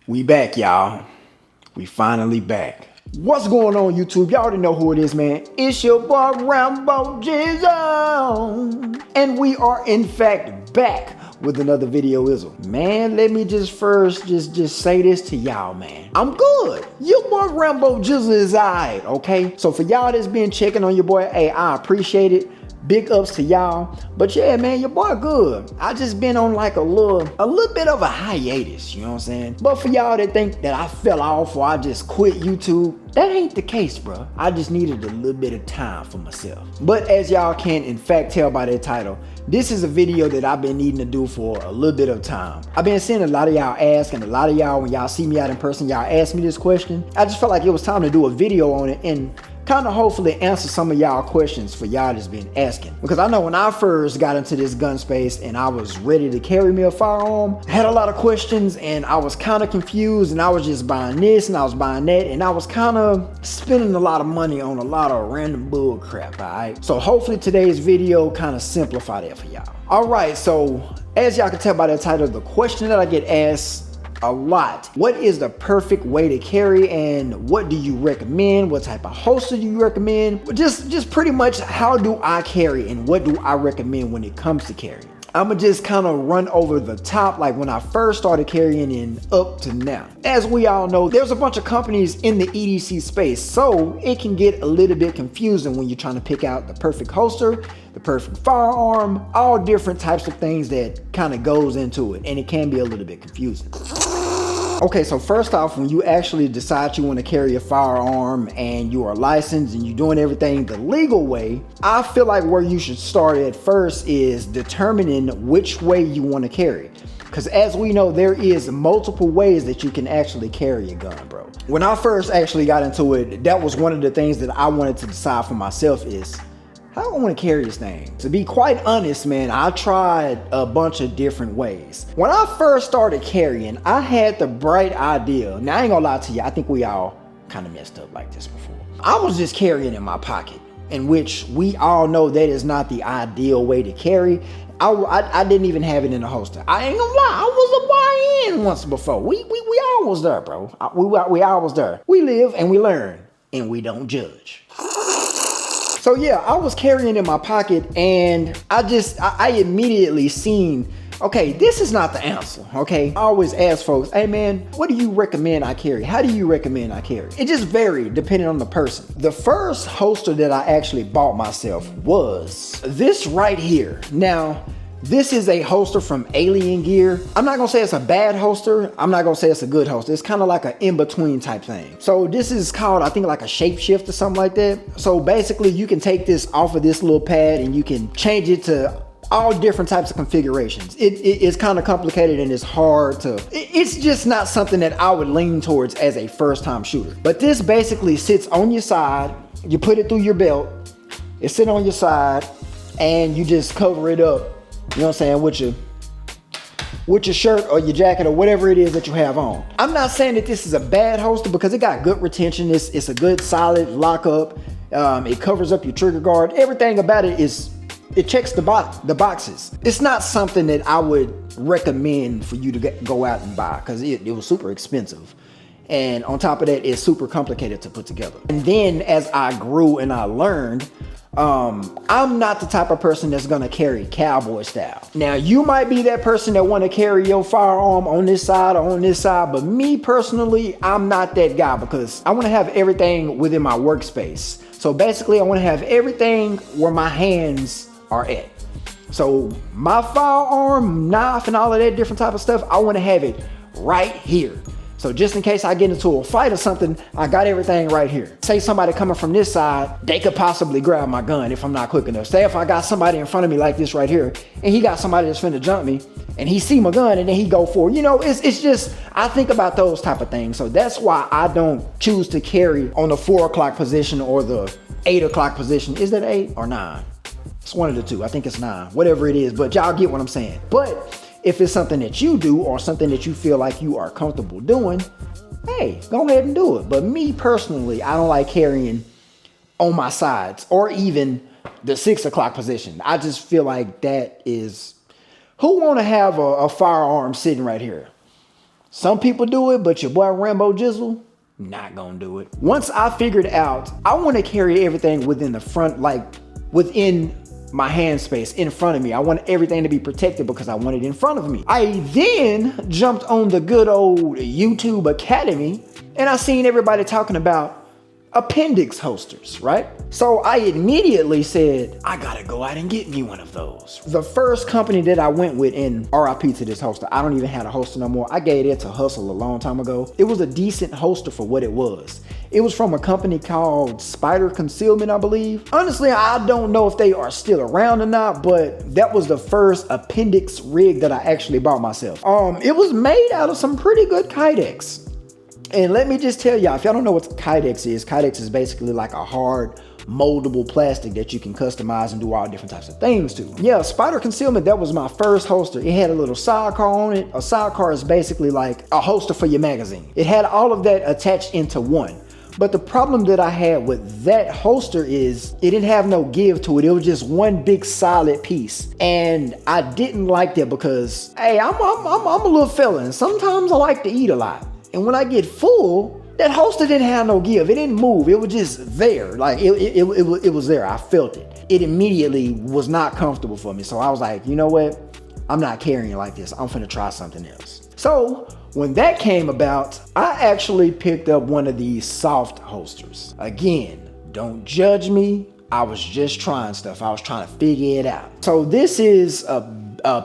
We back, y'all. We finally back. What's going on, YouTube? Y'all already know who it is, man. It's your boy Rambo Jizzle. And we are in fact back with another video-izzle. Man, let me just first say this to y'all, man. I'm good. Your boy Rambo Jizzle is alright, okay? So for y'all that's been checking on your boy, hey, I appreciate it. Big ups to y'all. But yeah, man, your boy good. I just been on like a little bit of a hiatus, you know what I'm saying? But for y'all that think that I fell off or I just quit YouTube, that ain't the case, bro. I just needed a little bit of time for myself. But as y'all can in fact tell by that title, this is a video that I've been needing to do for a little bit of time. I've been seeing a lot of y'all ask, and a lot of y'all, when y'all see me out in person, y'all ask me this question. I just felt like it was time to do a video on it and kind of hopefully answer some of y'all questions for y'all that's been asking. Because I know when I first got into this gun space and I was ready to carry me a firearm, I had a lot of questions and I was kind of confused, and I was just buying this and I was buying that, and I was kind of spending a lot of money on a lot of random bull crap, alright? So hopefully today's video kind of simplify that for y'all. Alright, so as y'all can tell by the title, the question that I get asked a lot: what is the perfect way to carry, and what do you recommend? What type of holster do you recommend? Just pretty much how do I carry and what do I recommend when it comes to carrying. I'ma just kind of run over the top, like when I first started carrying and up to now. As we all know, there's a bunch of companies in the EDC space, so it can get a little bit confusing when you're trying to pick out the perfect holster, the perfect firearm, all different types of things that kind of goes into it, and it can be a little bit confusing. Okay, so first off, when you actually decide you want to carry a firearm and you are licensed and you're doing everything the legal way, I feel like where you should start at first is determining which way you want to carry. Because as we know, there is multiple ways that you can actually carry a gun, bro. When I first actually got into it, that was one of the things that I wanted to decide for myself is, how do I want to carry this thing? To be quite honest, man, I tried a bunch of different ways. When I first started carrying, I had the bright idea. Now, I ain't gonna lie to you, I think we all kind of messed up like this before. I was just carrying in my pocket, in which we all know that is not the ideal way to carry. I didn't even have it in a holster. I ain't gonna lie, I was a YN once before. We all was there, bro. We all was there. We live and we learn, and we don't judge. So yeah, I was carrying in my pocket, and I immediately seen, okay, this is not the answer, okay? I always ask folks, hey man, what do you recommend I carry? How do you recommend I carry? It just varied depending on the person. The first holster that I actually bought myself was this right here. Now, this is a holster from Alien Gear. I'm not gonna say it's a bad holster. I'm not gonna say it's a good holster. It's kind of like an in-between type thing. So this is called, I think, like a Shapeshift or something like that. So basically you can take this off of this little pad and you can change it to all different types of configurations. It's kind of complicated and it's hard to, it's just not something that I would lean towards as a first-time shooter. But this basically sits on your side. You put it through your belt. It sits on your side and you just cover it up, you know what I'm saying, with your shirt or your jacket or whatever it is that you have on. I'm not saying that this is a bad holster because it got good retention. It's a good solid lockup. It covers up your trigger guard. Everything about it is, it checks the boxes. It's not something that I would recommend for you to go out and buy because it was super expensive. And on top of that, it's super complicated to put together. And then as I grew and I learned, I'm not the type of person that's gonna carry cowboy style. Now, you might be that person that wanna carry your firearm on this side or on this side, but me personally, I'm not that guy because I wanna have everything within my workspace. So basically, I wanna have everything where my hands are at. So my firearm, knife, and all of that different type of stuff, I wanna have it right here. So just in case I get into a fight or something, I got everything right here. Say somebody coming from this side, they could possibly grab my gun if I'm not quick enough. Say if I got somebody in front of me like this right here, and he got somebody that's finna jump me, and he see my gun, and then he go for it. You know, it's just, I think about those type of things. So that's why I don't choose to carry on the 4 o'clock position or the 8 o'clock position. Is that 8 or 9? It's one of the two. I think it's 9, whatever it is, but y'all get what I'm saying. But if it's something that you do or something that you feel like you are comfortable doing, hey, go ahead and do it. But me personally, I don't like carrying on my sides or even the 6 o'clock position. I just feel like that is, who want to have a firearm sitting right here? Some people do it, but your boy Rambo Jizzle, not gonna do it. Once I figured out, I want to carry everything within the front, like within my hand space in front of me. I want everything to be protected because I want it in front of me. I then jumped on the good old YouTube Academy and I seen everybody talking about appendix holsters, right? So I immediately said, I gotta go out and get me one of those. The first company that I went with, in RIP to this holster, I don't even have a holster no more. I gave it to Hustle a long time ago. It was a decent holster for what it was. It was from a company called Spider Concealment, I believe. Honestly, I don't know if they are still around or not, but that was the first appendix rig that I actually bought myself. It was made out of some pretty good Kydex. And let me just tell y'all, if y'all don't know what Kydex is basically like a hard moldable plastic that you can customize and do all different types of things to. Yeah, Spider Concealment, that was my first holster. It had a little sidecar on it. A sidecar is basically like a holster for your magazine. It had all of that attached into one. But the problem that I had with that holster is it didn't have no give to it. It was just one big solid piece. And I didn't like that because, hey, I'm a little fella and sometimes I like to eat a lot. And when I get full, that holster didn't have no give. It didn't move. It was just there. Like it was there. I felt it. It immediately was not comfortable for me. So I was like, you know what? I'm not carrying it like this. I'm finna try something else. So when that came about, I actually picked up one of these soft holsters. Again, don't judge me. I was just trying stuff. I was trying to figure it out. So this is a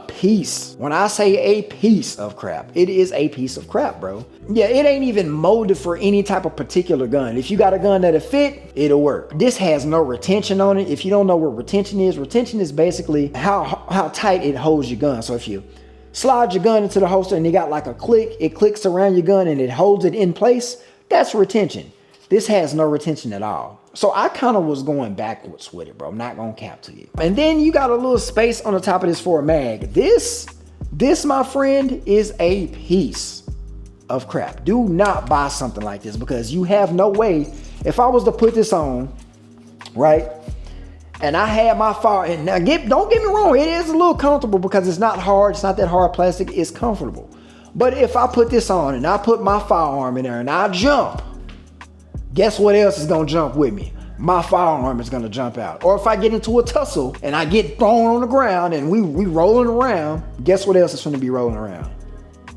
piece. When I say a piece of crap, it is a piece of crap, bro. Yeah, it ain't even molded for any type of particular gun. If you got a gun that'll fit, it'll work. This has no retention on it. If you don't know what retention is basically how tight it holds your gun. So if you slide your gun into the holster and you got like a click, it clicks around your gun and it holds it in place, that's retention. This has no retention at all. So I kind of was going backwards with it, bro. I'm not gonna cap to you. And then you got a little space on the top of this for a mag. This, my friend, is a piece of crap. Do not buy something like this because you have no way. If I was to put this on, right, and I had my fire, and now don't get me wrong, it is a little comfortable because it's not hard. It's not that hard plastic. It's comfortable. But if I put this on and I put my firearm in there and I jump, guess what else is gonna jump with me? My firearm is gonna jump out. Or if I get into a tussle and I get thrown on the ground and we rolling around, guess what else is gonna be rolling around?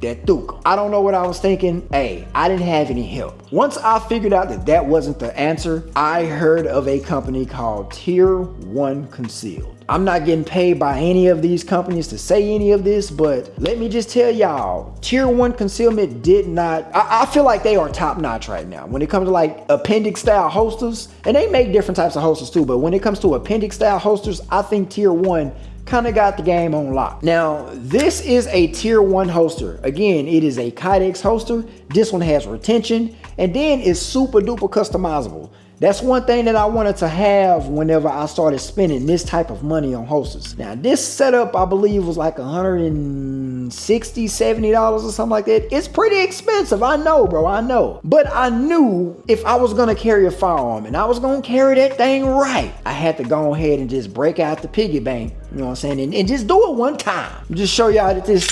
That Duke. I don't know what I was thinking. Hey, I didn't have any help. Once I figured out that that wasn't the answer, I heard of a company called Tier 1 Concealed. I'm not getting paid by any of these companies to say any of this, but let me just tell y'all, Tier 1 Concealment did not, I feel like they are top notch right now. When it comes to like appendix style holsters, and they make different types of holsters too, but when it comes to appendix style holsters, I think Tier 1 kind of got the game on lock. Now, this is a Tier 1 holster. Again, it is a Kydex holster. This one has retention, and then it's super duper customizable. That's one thing that I wanted to have whenever I started spending this type of money on holsters. Now, this setup, I believe, was like $160, $70 or something like that. It's pretty expensive, I know, bro, I know. But I knew if I was gonna carry a firearm and I was gonna carry that thing right, I had to go ahead and just break out the piggy bank, you know what I'm saying, and just do it one time. Just show y'all that this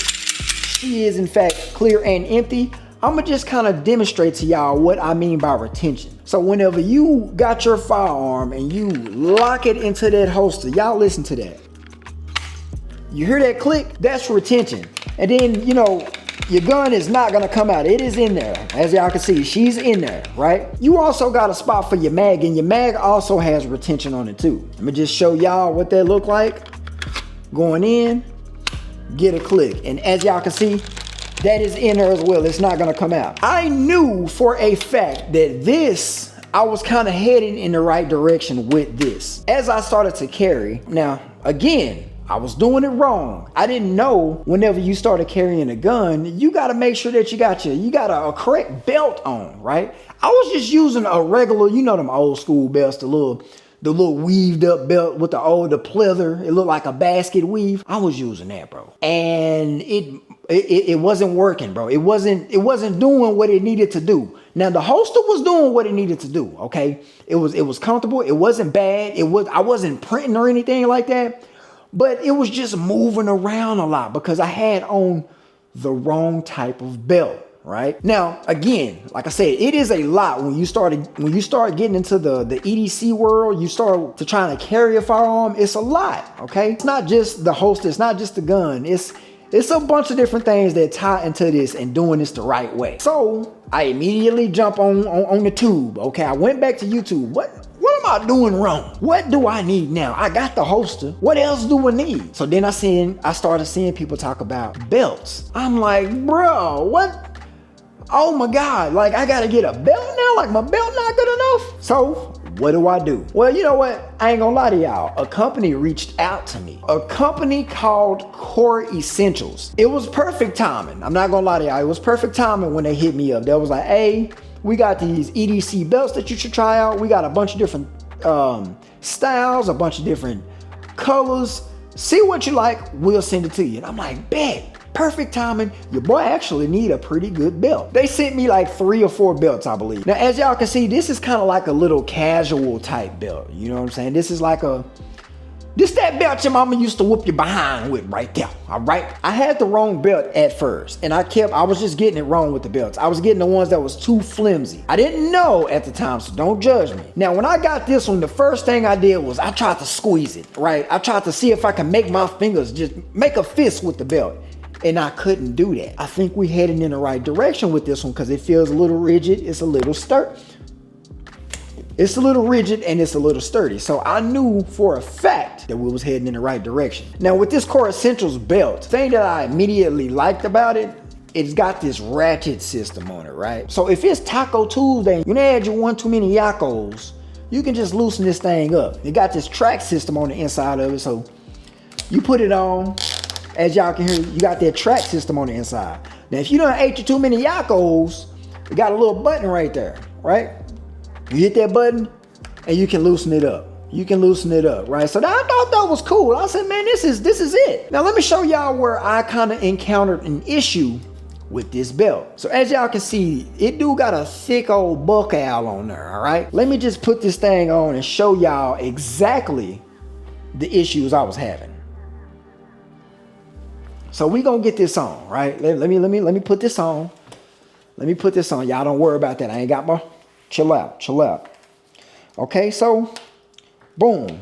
is in fact clear and empty. I'm gonna just kind of demonstrate to y'all what I mean by retention. So whenever you got your firearm and you lock it into that holster, y'all listen to that. You hear that click? That's retention. And then, you know, your gun is not gonna come out. It is in there. As y'all can see, she's in there, right? You also got a spot for your mag, and your mag also has retention on it too. Let me just show y'all what that look like. Going in, get a click. And as y'all can see, that is in there as well. It's not gonna come out. I knew for a fact that I was kind of heading in the right direction with this. As I started to carry, now again, I was doing it wrong. I didn't know whenever you started carrying a gun, you gotta make sure that you got a correct belt on, right? I was just using a regular, you know them old school belts, the little weaved up belt with the pleather. It looked like a basket weave. I was using that, bro. And it wasn't working, bro. It wasn't doing what it needed to do. Now the holster was doing what it needed to do, okay? It was comfortable. It wasn't bad. I wasn't printing or anything like that, but it was just moving around a lot because I had on the wrong type of belt. right? Now, again, like I said, it is a lot when you start getting into the EDC world, you start to trying to carry a firearm, it's a lot, okay? It's not just the holster, it's not just the gun, it's a bunch of different things that tie into this and doing this the right way. So I immediately jump on the tube, okay? I went back to YouTube. What am I doing wrong? What do I need now? I got the holster. What else do I need? So then I started seeing people talk about belts. I'm like, bro, what? Oh my God, like I gotta get a belt now? Like my belt not good enough? So what do I do? Well, you know what? I ain't gonna lie to y'all. A company reached out to me. A company called Core Essentials. It was perfect timing. I'm not gonna lie to y'all. It was perfect timing when they hit me up. They was like, hey, we got these EDC belts that you should try out. We got a bunch of different styles, a bunch of different colors. See what you like, we'll send it to you. And I'm like, bet. Perfect timing. Your boy actually need a pretty good belt. They sent me like 3 or 4 belts, I believe. Now, as y'all can see, this is kind of like a little casual type belt. You know what I'm saying? This is like this that belt your mama used to whoop your behind with right there, all right? I had the wrong belt at first, and I was just getting it wrong with the belts. I was getting the ones that was too flimsy. I didn't know at the time, so don't judge me. Now, when I got this one, the first thing I did was I tried to squeeze it, right? I tried to see if I can make my fingers just make a fist with the belt. And I couldn't do that. I think we heading in the right direction with this one because it feels a little rigid. It's a little sturdy. It's a little rigid and it's a little sturdy. So I knew for a fact that we was heading in the right direction. Now with this Core Essentials belt, the thing that I immediately liked about it, it's got this ratchet system on it, right? So if it's Taco Tuesday, you had you one too many Yakos, you can just loosen this thing up. It got this track system on the inside of it. So you put it on. As y'all can hear, you got that track system on the inside. Now, if you done ate you too many Yakos, you got a little button right there, right? You hit that button and you can loosen it up. You can loosen it up, right? So I thought that was cool. I said, man, this is it. Now, let me show y'all where I kind of encountered an issue with this belt. So as y'all can see, it do got a thick old buck owl on there, all right? Let me just put this thing on and show y'all exactly the issues I was having. So we gonna get this on, right? Let me put this on. Let me put this on. Y'all don't worry about that. I ain't got my, chill out. Okay, so boom.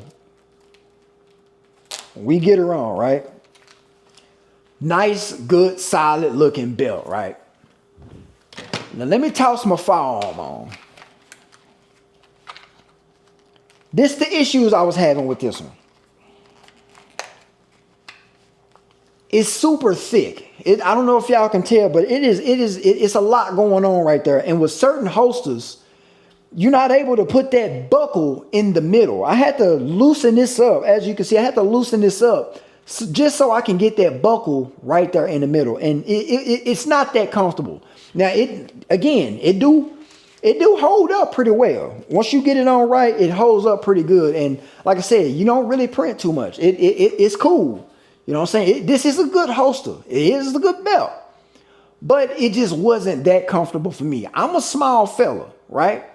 We get her on, right? Nice, good, solid looking belt, right? Now let me toss my firearm on. This the issues I was having with this one. It's super thick. I don't know if y'all can tell, but it's a lot going on right there. And with certain holsters, you're not able to put that buckle in the middle. I had to loosen this up. As you can see, I had to loosen this up just so I can get that buckle right there in the middle. And it's not that comfortable. Now, it do hold up pretty well. Once you get it on right, it holds up pretty good. And like I said, you don't really print too much. It's cool. You know what I'm saying? This is a good holster. It is a good belt. But it just wasn't that comfortable for me. I'm a small fella, right?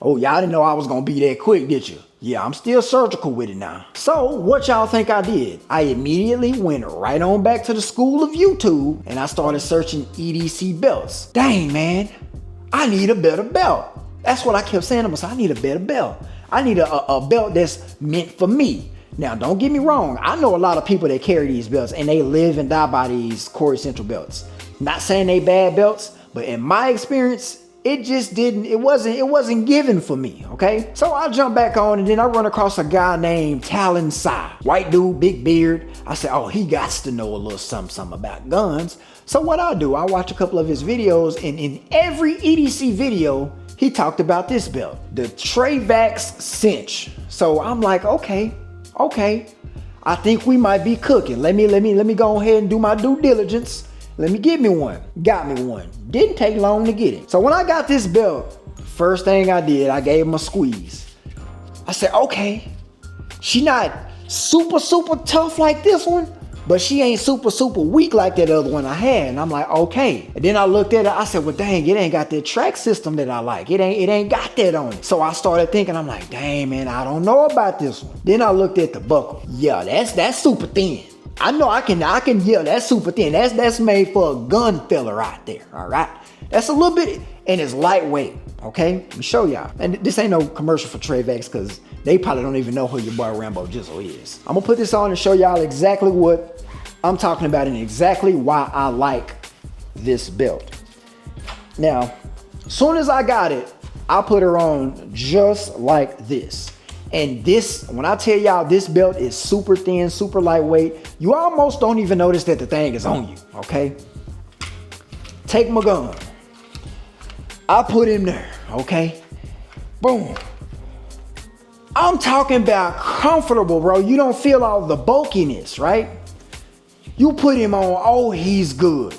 Oh, y'all didn't know I was going to be that quick, did you? Yeah, I'm still surgical with it now. So what y'all think I did? I immediately went right on back to the school of YouTube and I started searching EDC belts. Dang, man, I need a better belt. That's what I kept saying to myself. I need a better belt. I need a belt that's meant for me. Now, don't get me wrong. I know a lot of people that carry these belts and they live and die by these Core Essential belts. Not saying they bad belts, but in my experience, it wasn't given for me, okay? So I jump back on and then I run across a guy named Talon Sai. White dude, big beard. I said, oh, he got to know a little something about guns. So what I do, I watch a couple of his videos and in every EDC video, he talked about this belt, the Travax Cinch. So I'm like, okay, I think we might be cooking. Let me go ahead and do my due diligence. Let me get me one. Got me one. Didn't take long to get it. So when I got this belt, first thing I did, I gave him a squeeze. I said, okay, she not super tough like this one, but she ain't super weak like that other one I had. And I'm like, okay. And then I looked at it, I said, well, dang, it ain't got that track system that I like. It ain't got that on it. So I started thinking, I'm like, dang, man, I don't know about this one. Then I looked at the buckle. Yeah, that's super thin. I know I can, yeah, that's super thin. That's made for a gun filler out there, all right? That's a little bit, and it's lightweight, okay? Let me show y'all. And this ain't no commercial for Travex, because they probably don't even know who your boy Rambo Jizzle is. I'm gonna put this on and show y'all exactly what I'm talking about and exactly why I like this belt. Now, as soon as I got it, I put her on just like this. And this, when I tell y'all this belt is super thin, super lightweight, you almost don't even notice that the thing is on you, okay? Take my gun. I put him there, okay? Boom. I'm talking about comfortable, bro. You don't feel all the bulkiness, right? You put him on, oh, he's good.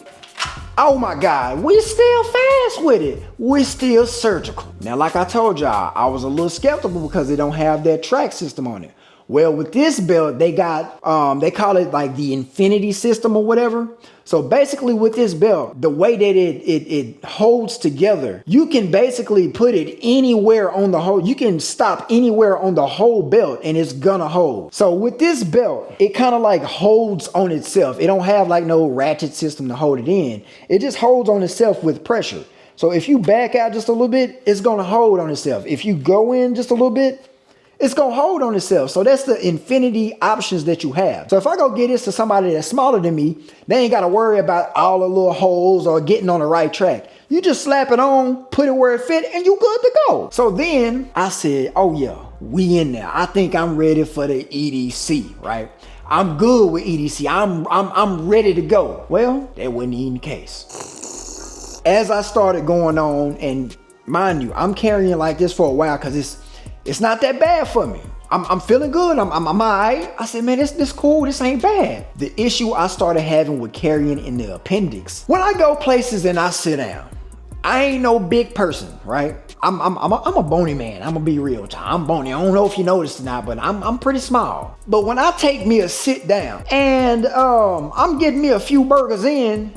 Oh my God, we still fast with it. We're still surgical. Now, like I told y'all, I was a little skeptical because they don't have that track system on it. Well, with this belt, they got, they call it like the Infinity system or whatever. So basically with this belt, the way that it holds together, you can basically put it anywhere on the whole, you can stop anywhere on the whole belt and it's gonna hold. So with this belt, it kind of like holds on itself. It don't have like no ratchet system to hold it in. It just holds on itself with pressure. So if you back out just a little bit, it's gonna hold on itself. If you go in just a little bit, it's gonna hold on itself. So that's the infinity options that you have. So if I go get this to somebody that's smaller than me, they ain't gotta worry about all the little holes or getting on the right track. You just slap it on, put it where it fit, and you good to go. So then I said, oh yeah, we in there. I think I'm ready for the EDC, right? I'm good with EDC. I'm ready to go. Well, that wasn't even the case. As I started going on, and mind you, I'm carrying like this for a while because it's not that bad for me. I'm feeling good. I'm all right. I said, man, this cool. This ain't bad. The issue I started having with carrying in the appendix. When I go places and I sit down, I ain't no big person, right? I'm a bony man. I'm gonna be real with you. I'm bony. I don't know if you noticed or not, but I'm pretty small. But when I take me a sit down and I'm getting me a few burgers in,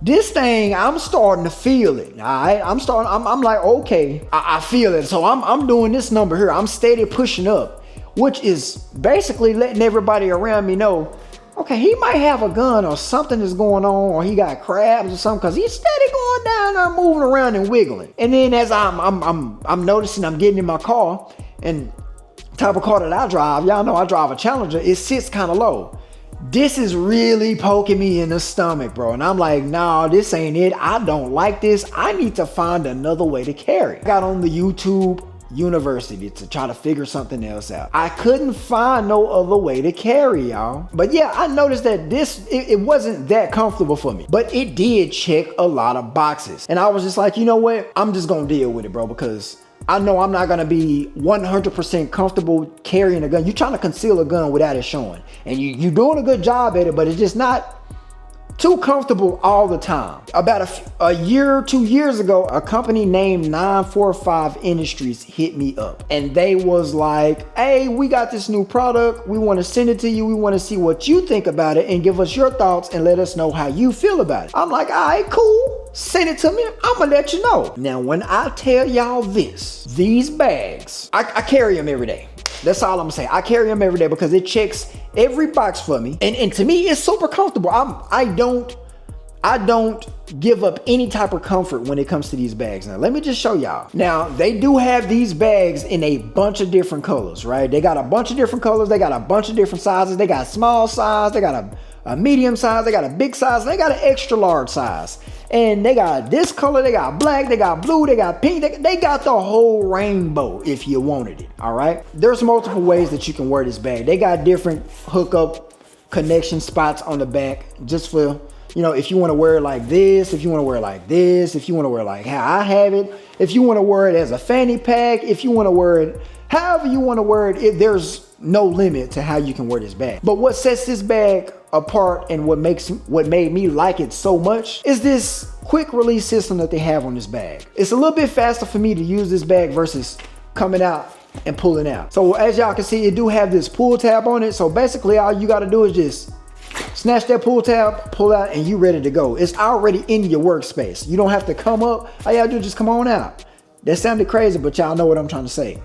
this thing, I'm starting to feel it, all right? I'm like, okay, I feel it. So I'm doing this number here. I'm steady pushing up, which is basically letting everybody around me know, okay, he might have a gun or something is going on, or he got crabs or something, because he's steady going down there, moving around and wiggling. And then as I'm noticing, I'm getting in my car, and the type of car that I drive, y'all know I drive a Challenger, it sits kind of low. This is really poking me in the stomach, bro. And I'm like, nah, this ain't it. I don't like this. I need to find another way to carry. I got on the YouTube University to try to figure something else out. I couldn't find no other way to carry, y'all. But yeah, I noticed that it wasn't that comfortable for me, but it did check a lot of boxes. And I was just like, you know what? I'm just gonna deal with it, bro, because I know I'm not gonna be 100% comfortable carrying a gun. You're trying to conceal a gun without it showing. And you're doing a good job at it, but it's just not too comfortable all the time. About a year or 2 years ago, a company named 945 Industries hit me up. And they was like, hey, we got this new product. We want to send it to you. We want to see what you think about it and give us your thoughts and let us know how you feel about it. I'm like, all right, cool. Send it to me. I'm gonna let you know. Now, when I tell y'all this, these bags, I carry them every day. That's all I'm gonna say. I carry them every day because it checks every box for me. And to me, it's super comfortable. I don't give up any type of comfort when it comes to these bags. Now, let me just show y'all. Now, they do have these bags in a bunch of different colors, right? They got a bunch of different colors. They got a bunch of different sizes. They got small size. They got a medium size. They got a big size. They got an extra large size. And they got this color, they got black, they got blue, they got pink, they got the whole rainbow if you wanted it, all right? There's multiple ways that you can wear this bag. They got different hookup connection spots on the back just for, you know, if you wanna wear it like this, if you wanna wear it like this, if you wanna wear it like how I have it, if you wanna wear it as a fanny pack, if you wanna wear it, however you wanna wear it, there's no limit to how you can wear this bag. But what sets this bag apart and what made me like it so much is this quick release system that they have on this bag. It's a little bit faster for me to use this bag versus coming out and pulling out. So as y'all can see, it do have this pull tab on it. So basically all you gotta do is just snatch that pull tab, pull out, and you ready to go. It's already in your workspace. You don't have to come up. All you gotta do is just come on out. That sounded crazy, but y'all know what I'm trying to say.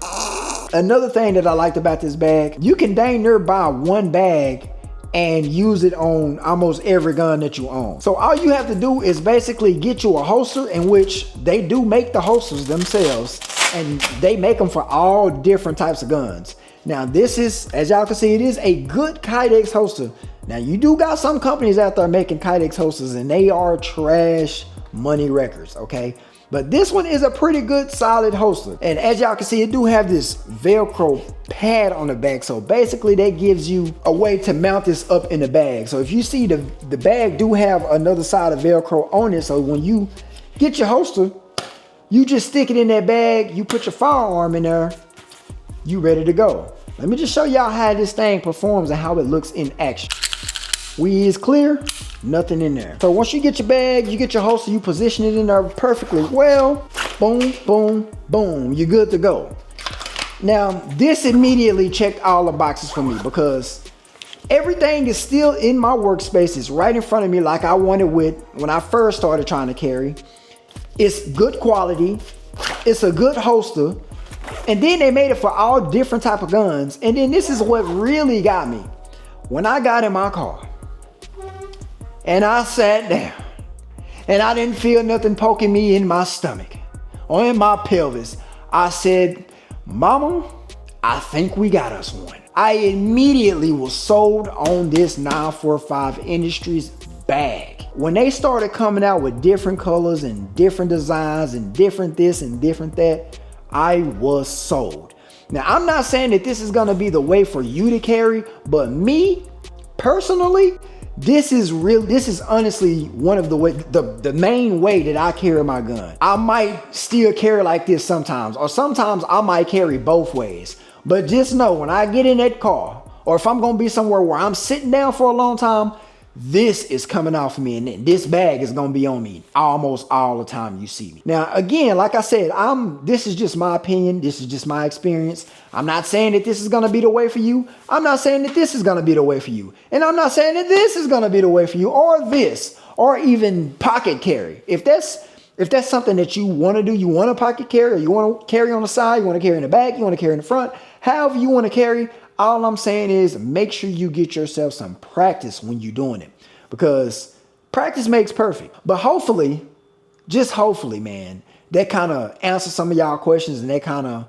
Another thing that I liked about this bag, you can dang near buy one bag and use it on almost every gun that you own. So all you have to do is basically get you a holster, in which they do make the holsters themselves, and they make them for all different types of guns. Now this is, as y'all can see, it is a good Kydex holster. Now you do got some companies out there making Kydex holsters and they are trash money records, okay? But this one is a pretty good solid holster. And as y'all can see, it do have this Velcro pad on the back. So basically that gives you a way to mount this up in the bag. So if you see the bag do have another side of Velcro on it. So when you get your holster, you just stick it in that bag, you put your firearm in there, you ready to go. Let me just show y'all how this thing performs and how it looks in action. Weed is clear, nothing in there. So once you get your bag, you get your holster, you position it in there perfectly well. Boom, boom, boom, you're good to go. Now, this immediately checked all the boxes for me because everything is still in my workspace. It's right in front of me like I wanted with when I first started trying to carry. It's good quality, it's a good holster, and then they made it for all different type of guns. And then this is what really got me. When I got in my car, and I sat down, and I didn't feel nothing poking me in my stomach or in my pelvis, I said, Mama, I think we got us one. I immediately was sold on this 945 Industries bag. When they started coming out with different colors and different designs and different this and different that, I was sold. Now, I'm not saying that this is gonna be the way for you to carry, but me, personally, this is honestly one of the main way that I carry my gun. I might still carry like this sometimes, or sometimes I might carry both ways. But just know when I get in that car, or if I'm gonna be somewhere where I'm sitting down for a long time, this is coming off of me, and this bag is gonna be on me almost all the time you see me. Now, again, like I said, this is just my opinion. This is just my experience. I'm not saying that this is gonna be the way for you. I'm not saying that this is gonna be the way for you. And I'm not saying that this is gonna be the way for you, or this, or even pocket carry. If that's something that you wanna do, you wanna pocket carry, or you wanna carry on the side, you wanna carry in the back, you wanna carry in the front, however you wanna carry, all I'm saying is make sure you get yourself some practice when you're doing it, because practice makes perfect. But hopefully, just hopefully, man, that kind of answers some of y'all questions and that kind of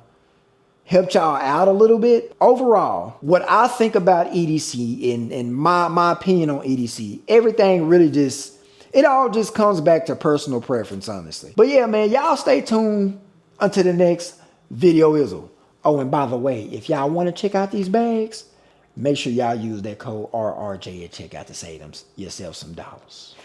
helped y'all out a little bit. Overall, what I think about EDC and my opinion on EDC, everything really it all just comes back to personal preference, honestly. But yeah, man, y'all stay tuned until the next video izzle. Oh, and by the way, if y'all want to check out these bags, make sure y'all use that code RRJ at checkout to save yourself some dollars.